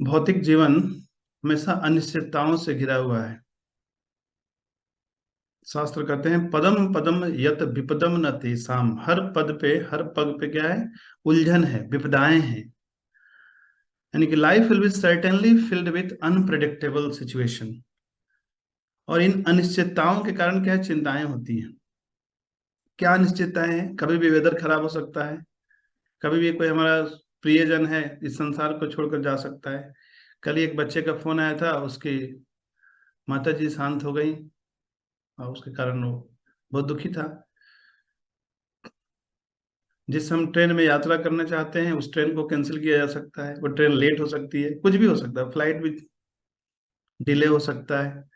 भौतिक जीवन हमेशा अनिश्चितताओं से घिरा हुआ है। शास्त्र कहते हैं पदम पदम यत विपदम न तेसाम। हर पद पे, हर पग पे क्या है? उलझन है, विपदाएं हैं। यानी कि life will be certainly filled with unpredictable situation. और इन अनिश्चितताओं के कारण क्या है? चिंताएं होती हैं। क्या अनिश्चितताएं हैं? कभी भी वेदर खराब हो सकता है, कभी भी कोई हमारा प्रियजन है इस संसार को छोड़कर जा सकता है। कल ही एक बच्चे का फोन आया था, उसकी माता जी शांत हो गई और उसके कारण वो बहुत दुखी था। जिस हम ट्रेन में यात्रा करना चाहते हैं उस ट्रेन को कैंसिल किया जा सकता है, वो ट्रेन लेट हो सकती है, कुछ भी हो सकता है, फ्लाइट भी डिले हो सकता है।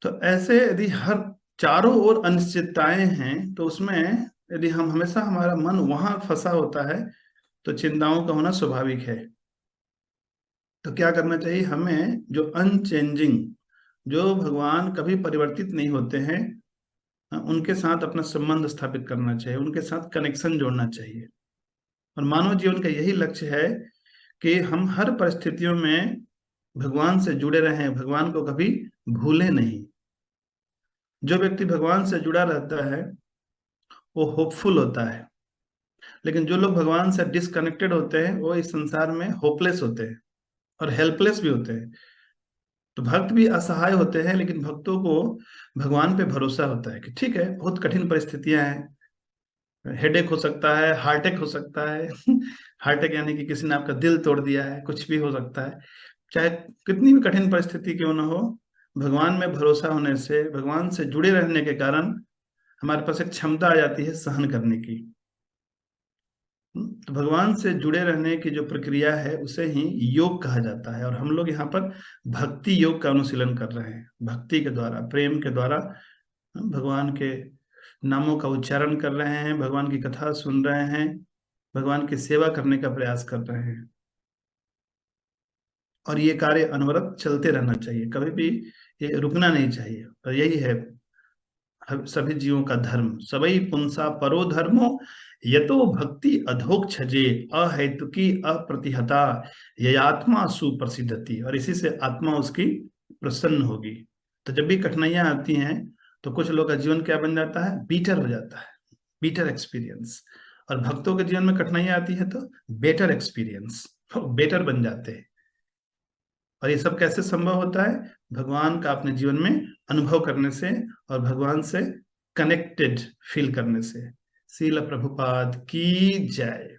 तो ऐसे यदि हर चारों ओर अनिश्चितताएं हैं तो उसमें यदि हम हमेशा हमारा मन वहां फंसा होता है तो चिंताओं का होना स्वाभाविक है। तो क्या करना चाहिए हमें? जो अनचेंजिंग, जो भगवान कभी परिवर्तित नहीं होते हैं, उनके साथ अपना संबंध स्थापित करना चाहिए, उनके साथ कनेक्शन जोड़ना चाहिए। और मानव जीवन का यही लक्ष्य है कि हम हर परिस्थितियों में भगवान से जुड़े रहें, भगवान को कभी भूलें नहीं। जो व्यक्ति भगवान से जुड़ा रहता है वो होपफुल होता है, लेकिन जो लोग भगवान से डिसकनेक्टेड होते हैं वो इस संसार में होपलेस होते हैं और हेल्पलेस भी होते हैं। तो भक्त भी असहाय होते हैं, लेकिन भक्तों को भगवान पे भरोसा होता है कि ठीक है, बहुत कठिन परिस्थितियां हैं, हेडेक हो सकता है, हार्टेक हो सकता है। हार्टेक यानी कि किसी ने आपका दिल तोड़ दिया है, कुछ भी हो सकता है। चाहे कितनी भी कठिन परिस्थिति क्यों ना हो, भगवान में भरोसा होने से, भगवान से जुड़े रहने के कारण हमारे पास एक क्षमता आ जाती है सहन करने की। तो भगवान से जुड़े रहने की जो प्रक्रिया है उसे ही योग कहा जाता है। और हम लोग यहाँ पर भक्ति योग का अनुशीलन कर रहे हैं। भक्ति के द्वारा, प्रेम के द्वारा भगवान के नामों का उच्चारण कर रहे हैं, भगवान की कथा सुन रहे हैं, भगवान की सेवा करने का प्रयास कर रहे हैं। और ये कार्य अनवरत चलते रहना चाहिए, कभी भी ये रुकना नहीं चाहिए। और यही है सभी जीवों का धर्म। सबई पुंसा परो धर्मो यतो भक्ति अधोक छजे अहेतुकी अप्रतिहता ययात्मा सुप्रसिद्धति। और इसी से आत्मा उसकी प्रसन्न होगी। तो जब भी कठिनाइयां आती हैं तो कुछ लोग का जीवन क्या बन जाता है? बीटर हो जाता है, बीटर एक्सपीरियंस। और भक्तों के जीवन में कठिनाइयां आती है तो बेटर एक्सपीरियंस, बेटर बन जाते हैं। और ये सब कैसे संभव होता है? भगवान का अपने जीवन में अनुभव करने से और भगवान से कनेक्टेड फील करने से। श्रील प्रभुपाद की जय।